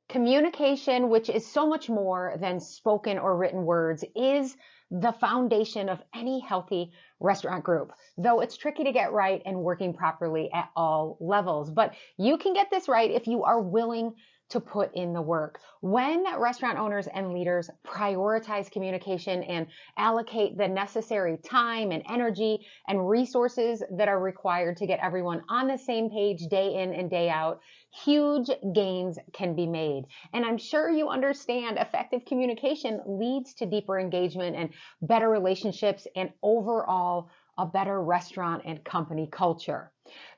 Communication, which is so much more than spoken or written words, is the foundation of any healthy restaurant group, though it's tricky to get right and working properly at all levels. But you can get this right if you are willing to put in the work. When restaurant owners and leaders prioritize communication and allocate the necessary time and energy and resources that are required to get everyone on the same page day in and day out, huge gains can be made. And I'm sure you understand effective communication leads to deeper engagement and better relationships and overall a better restaurant and company culture.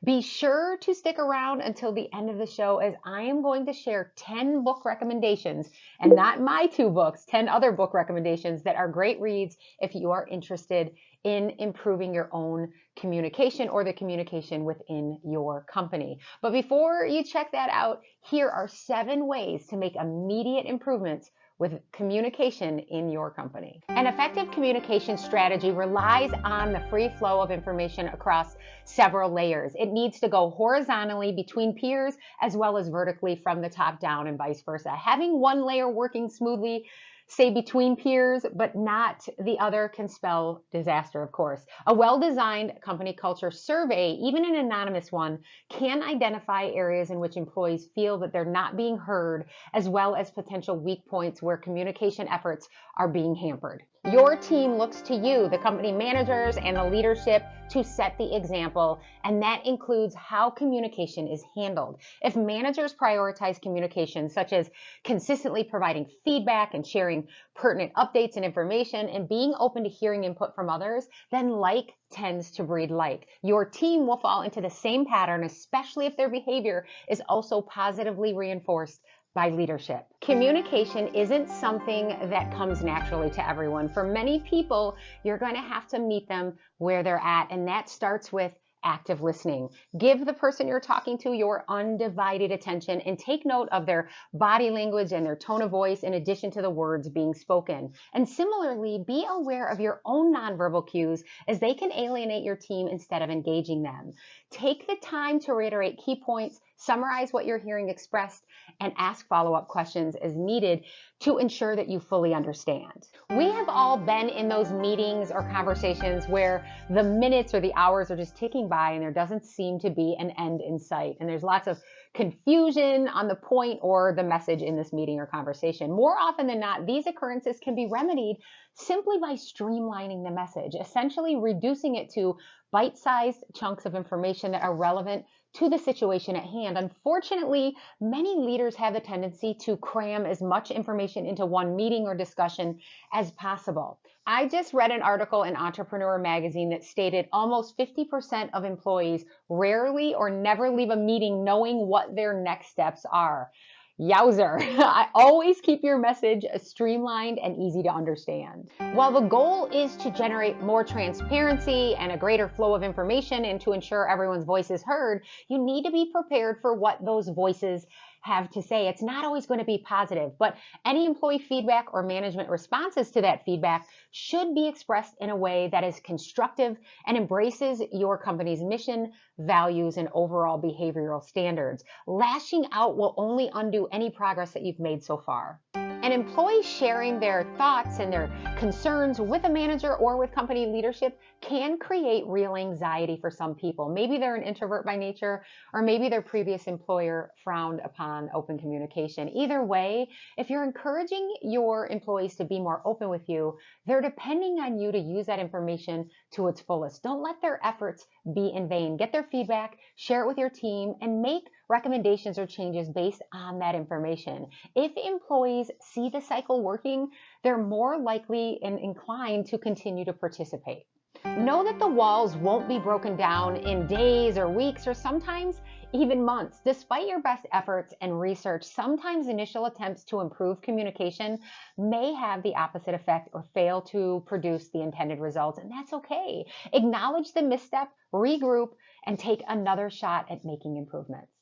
Be sure to stick around until the end of the show, as I am going to share 10 book recommendations, and not my 2 books, 10 other book recommendations that are great reads if you are interested in improving your own communication or the communication within your company. But before you check that out, here are 7 ways to make immediate improvements with communication in your company. An effective communication strategy relies on the free flow of information across several layers. It needs to go horizontally between peers as well as vertically from the top down and vice versa. Having one layer working smoothly, say between peers, but not the other, can spell disaster, of course. A well-designed company culture survey, even an anonymous one, can identify areas in which employees feel that they're not being heard, as well as potential weak points where communication efforts are being hampered. Your team looks to you, the company managers and the leadership, to set the example, and that includes how communication is handled. If managers prioritize communication, such as consistently providing feedback and sharing pertinent updates and information and being open to hearing input from others, then like tends to breed like. Your team will fall into the same pattern, especially if their behavior is also positively reinforced by leadership. Communication isn't something that comes naturally to everyone. For many people, you're going to have to meet them where they're at, and that starts with active listening. Give the person you're talking to your undivided attention and take note of their body language and their tone of voice in addition to the words being spoken. And similarly, be aware of your own nonverbal cues, as they can alienate your team instead of engaging them. Take the time to reiterate key points, summarize what you're hearing expressed, and ask follow-up questions as needed to ensure that you fully understand. We have all been in those meetings or conversations where the minutes or the hours are just ticking by and there doesn't seem to be an end in sight. And there's lots of confusion on the point or the message in this meeting or conversation. More often than not, these occurrences can be remedied simply by streamlining the message, essentially reducing it to bite-sized chunks of information that are relevant to the situation at hand. Unfortunately, many leaders have a tendency to cram as much information into one meeting or discussion as possible. I just read an article in Entrepreneur magazine that stated almost 50% of employees rarely or never leave a meeting knowing what their next steps are. Yowzer. I always keep your message streamlined and easy to understand. While the goal is to generate more transparency and a greater flow of information and to ensure everyone's voice is heard, you need to be prepared for what those voices have to say. It's not always going to be positive, but any employee feedback or management responses to that feedback should be expressed in a way that is constructive and embraces your company's mission, values, and overall behavioral standards. Lashing out will only undo any progress that you've made so far. An employee sharing their thoughts and their concerns with a manager or with company leadership can create real anxiety for some people. Maybe they're an introvert by nature, or maybe their previous employer frowned upon open communication. Either way, if you're encouraging your employees to be more open with you, they're depending on you to use that information to its fullest. Don't let their efforts be in vain. Get their feedback, share it with your team, and make recommendations or changes based on that information. If employees see the cycle working, they're more likely and inclined to continue to participate. Know that the walls won't be broken down in days or weeks or sometimes even months. Despite your best efforts and research, sometimes initial attempts to improve communication may have the opposite effect or fail to produce the intended results, and that's okay. Acknowledge the misstep, regroup, and take another shot at making improvements.